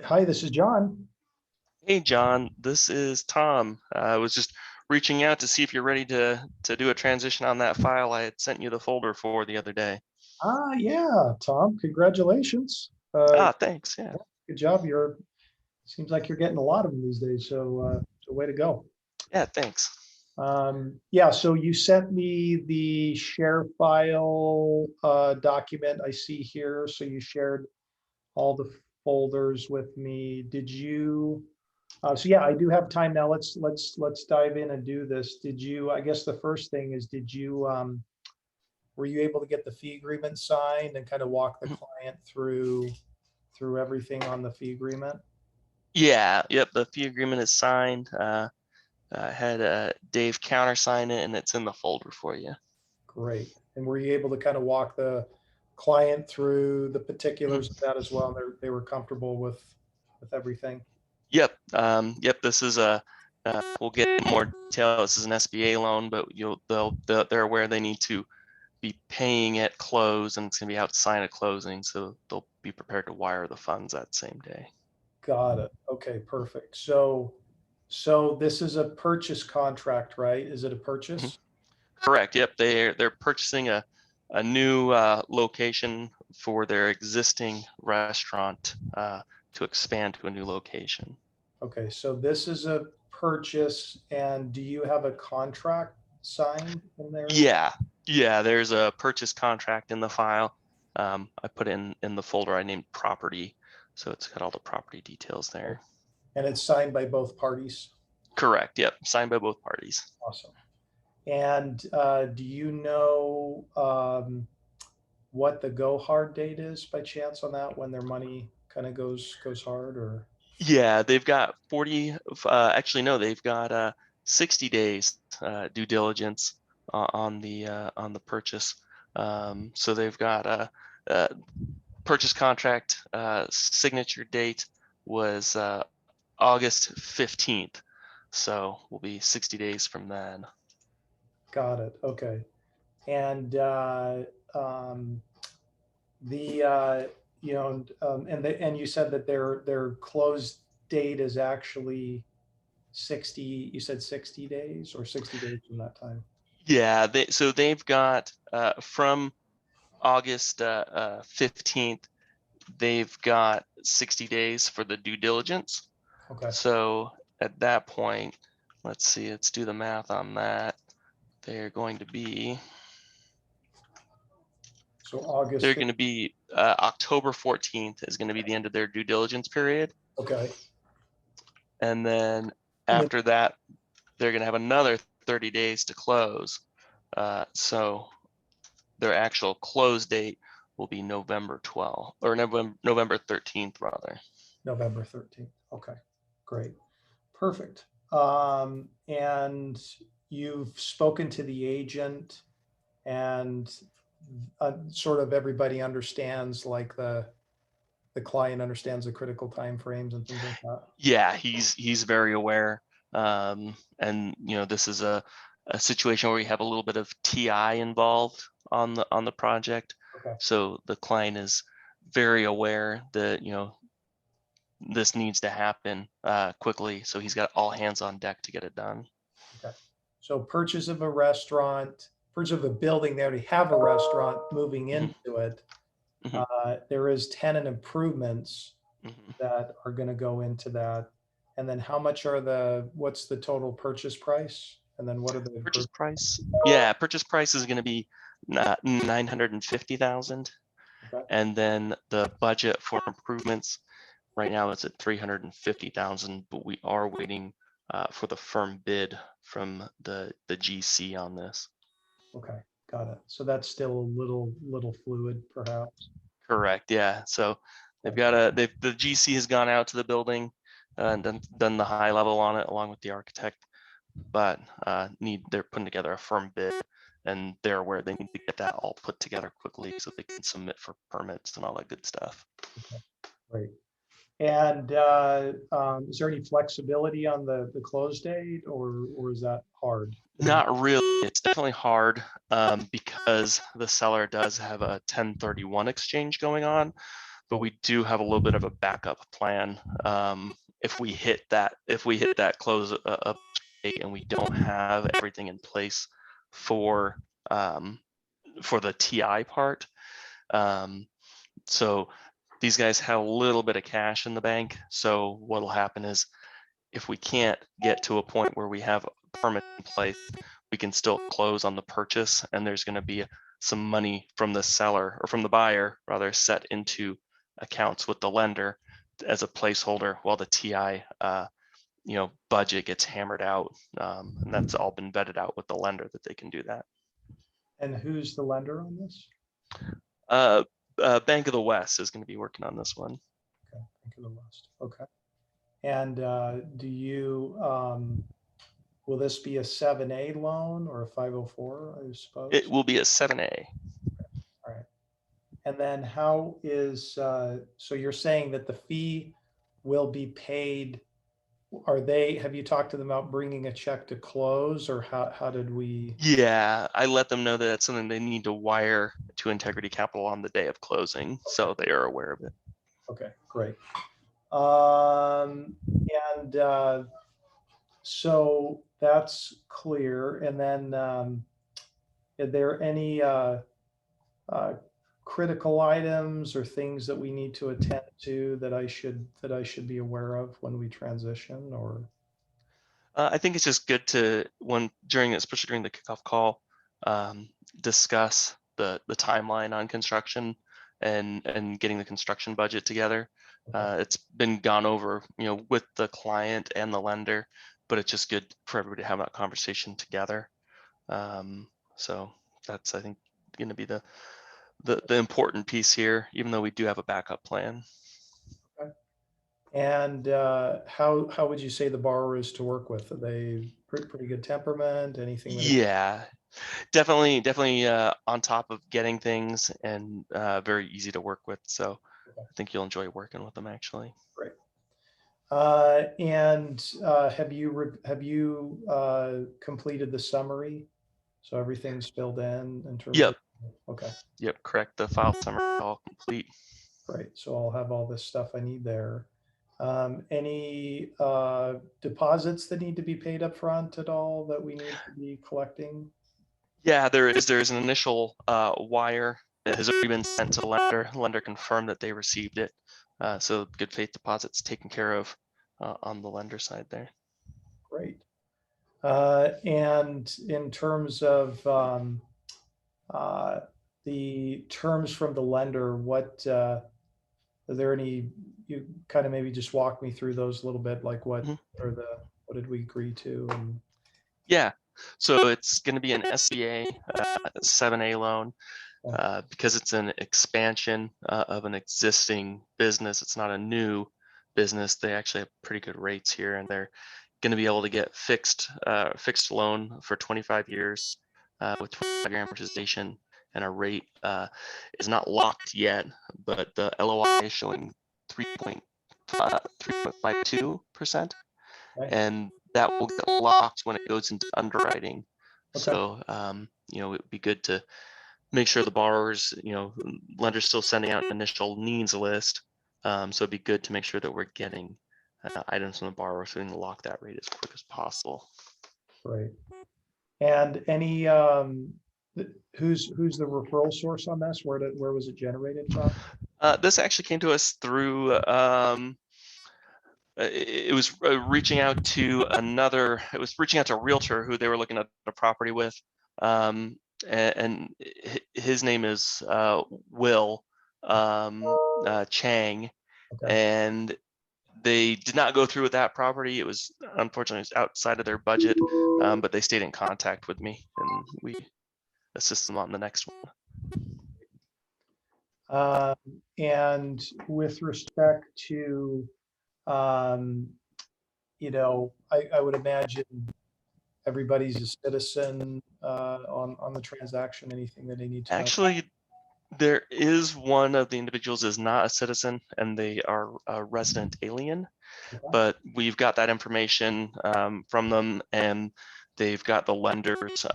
Hi, this is John. Hey John, this is Tom. I was just reaching out to see if you're ready to do a transition on that file I had sent you the folder for the other day. Yeah, Tom, congratulations. Thanks. Yeah. Good job. Seems like you're getting a lot of them these days, so way to go. Yeah, thanks. Yeah, so you sent me the share file document I see here. So you shared all the folders with me. Did you? So yeah, I do have time now. Let's dive in and do this. Did you? I guess the first thing is, did you? Were you able to get the fee agreement signed and kind of walk the Mhm. client through everything on the fee agreement? Yeah, yep, the fee agreement is signed. I had Dave countersign it and it's in the folder for you. Great. And were you able to kind of walk the client through the Mhm. particulars of that as well? They were comfortable with everything. Yep, this is we'll get in more detail. This is an SBA loan, but they're aware they need to be paying at close and it's gonna be outside of closing, so they'll be prepared to wire the funds that same day. Got it. Okay, perfect. So this is a purchase contract, right? Is it a Mhm. purchase? Correct. Yep. They're purchasing a new location for their existing restaurant to expand to a new location. Okay, so this is a purchase, and do you have a contract signed in there as well? Yeah. Yeah. There's a purchase contract in the file. I put in the folder I named property, so it's got all the property details Okay. there. And it's signed by both parties? Correct. Yep. Signed by both parties. Awesome. And do you know what the go hard date is by chance on that, when their money kind of goes hard, or? Yeah, they've got 40, actually, no, they've got 60 days due diligence on the purchase. So they've got a purchase contract signature date was August 15th. So we'll be 60 days from then. Got it. Okay. And um, the and you said that their close date is actually 60. You said 60 days, or 60 days from that time? Yeah, so they've got from August 15th, they've got 60 days for the due diligence. Okay. So at that point, let's see, let's do the math on that. They're going to be, So August they're 5th. going to be October 14th is going to be the end of their due diligence period. Okay. And then And then, after that, they're going to have another 30 days to close. So their actual close date will be November 12th or November 13th rather. November 13th. Okay, great. Perfect. And you've spoken to the agent, and sort of everybody understands, like the client understands the critical timeframes and things like that. Yeah, he's very aware. And this is a situation where we have a little bit of TI involved on the project. Okay. So the client is very aware that, this needs to happen quickly. So he's got all hands on deck to get it done. Okay. So purchase of a building, they already have a restaurant, moving Mhm, into it. mhm, There is tenant improvements mhm. that are going to go into that. And then what's the total purchase price? And then what are the Purchase improvements? price. Yeah, purchase price is going to be 950,000. Okay. And then the budget for improvements right now it's at 350,000, but we are waiting for the firm bid from the GC on this. Okay. Got it. So that's still a little fluid, perhaps. Correct. Yeah. So they've Okay. got the GC has gone out to the building and done the high level on it along with the architect, but they're putting together a firm bid and they're aware they need to get that all put together quickly so they can submit for permits and all that good stuff. Okay. Great. And is there any flexibility on the close date, or is that hard? Not really. It's definitely hard because the seller does have a 1031 exchange going on. but we do have a little bit of a backup plan. If we hit that close up date and we don't have everything in place for the TI part. So these guys have a little bit of cash in the bank. So what'll happen is if we can't get to a point where we have a permit in place, we can still close on the purchase, and there's going to be some money from the seller, or from the buyer rather, set into accounts with the lender as a placeholder while the TI budget gets hammered out, and that's all been vetted out with the lender that they can do that. And who's the lender on this? Bank of the West is going to be working on this one. Okay, Bank of the West. Okay. And do you, will this be a 7A loan or a 504, I suppose? It will be a 7A. All right. And then how is, so you're saying that the fee will be paid, have you talked to them about bringing a check to close, or how did we? Yeah, I let them know that that's something they need to wire to Integrity Capital on the day of closing, so they are aware of it. Okay, great. So that's clear. And then are there any critical items or things that we need to attend to that I should be aware of when we transition? Or I think it's just good to, especially during the kickoff call, discuss the timeline on construction and getting the construction budget together. It's been gone over, with the client and the lender, but it's just good for everybody to have that conversation together. So that's, I think, going to be the important piece here, even though we do have a backup plan. okay. And how would you say the borrower is to work with? Are they pretty good temperament? Anything? Yeah, definitely on top of getting things, and very easy to work with. So I think you'll enjoy working with them, actually. Great. And have you completed the summary? So everything's filled in terms Yep. of, okay. Yep, correct. The file summary is all complete. Great. So I'll have all this stuff I need there. Any deposits that need to be paid up front at all that we need to be collecting? Yeah, there's an initial wire that has already been sent to the lender. The lender confirmed that they received it. So good faith deposits taken care of on the lender side there. Great. And in terms of the terms from the lender, what are there any? You kind of maybe just walk me through those a little bit, like what did we agree to? And yeah, so it's going to be an SBA 7A loan. Because it's an expansion of an existing business. It's not a new business. They actually have pretty good rates here, and they're going to be able to get fixed loan for 25 years with 25-year amortization, and our rate is not locked yet, but the LOI is showing 3.52%, and that will get locked when it goes into underwriting. Okay. So it would be good to make sure the borrowers, lender's still sending out an initial needs list. So it'd be good to make sure that we're getting items from the borrower so we can lock that rate as quick as possible. Right. And any, who's the referral source on this? Where was it generated from? This actually came to us through, it was reaching out to a realtor who they were looking at a property with. And his name is Will Chang, okay. And they did not go through with that property. It was unfortunately outside of their budget, but they stayed in contact with me, and we assist them on the next one. And with respect to, I would imagine everybody's a citizen on the transaction. Anything that they need to actually know? There is one of the individuals is not a citizen, and they are a resident alien. Okay. But we've got that information from them, and they've got the lender's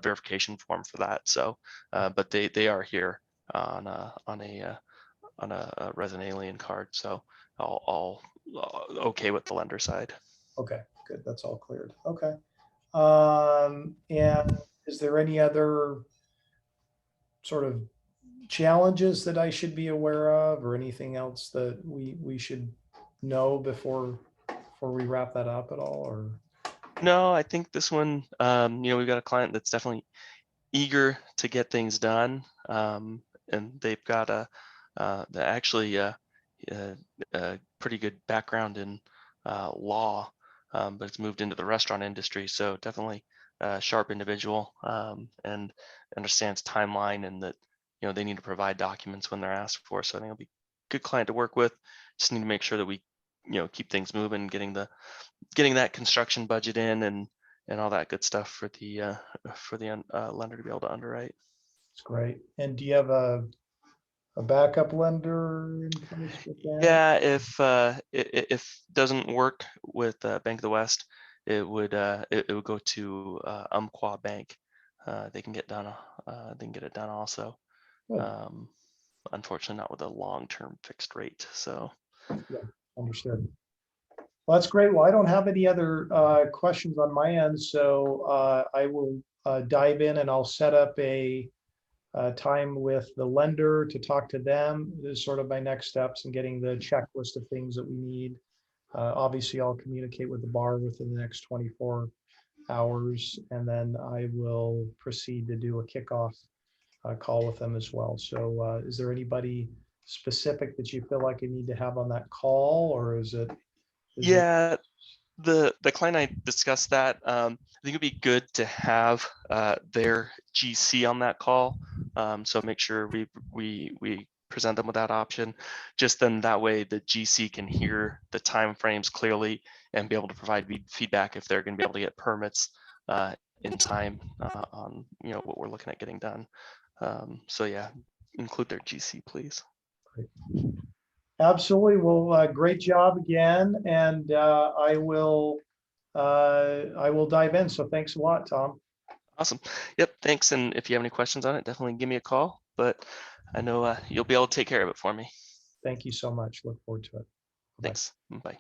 verification form for that. So but they are here on a a resident alien card. So all okay with the lender side. Okay, good. That's all cleared. Okay. And is there any other sort of challenges that I should be aware of, or anything else that we should know before we wrap that up at all? Or No, I think this one, we've got a client that's definitely eager to get things done, and they've got actually a pretty good background in law, but it's moved into the restaurant industry. So definitely a sharp individual, and understands timeline, and that they need to provide documents when they're asked for. So I think it'll be a good client to work with. Just need to make sure that we keep things moving, getting that construction budget in, and all that good stuff for the lender to be able to underwrite. it's great. And do you have a backup lender in place with that? Yeah, if doesn't work with Bank of the West, it would go to Umpqua Bank. They can get it done also. Good. Unfortunately, not with a long-term fixed rate. So Understood. Well, that's great. Well, I don't have any other questions on my end, so I will dive in, and I'll set up a time with the lender to talk to them. This is sort of my next steps in getting the checklist of things that we need. Obviously, I'll communicate with the bar within the next 24 hours, and then I will proceed to do a kickoff call with them as well. So is there anybody specific that you feel like I need to have on that call, or is it? yeah, the client I discussed that. I think it'd be good to have their GC on that call. So make sure we present them with that option. Just then that way the GC can hear the timeframes clearly and be able to provide feedback if they're going to be able to get permits in time on what we're looking at getting done. So yeah, include their GC, please. Great. Absolutely. Well, great job again, and I will dive in. So thanks a lot, Tom. Awesome. Yep. Thanks. And if you have any questions on it, definitely give me a call. But I know you'll be able to take care of it for me. Thank you so much. Look forward to it. Bye. Thanks. Bye.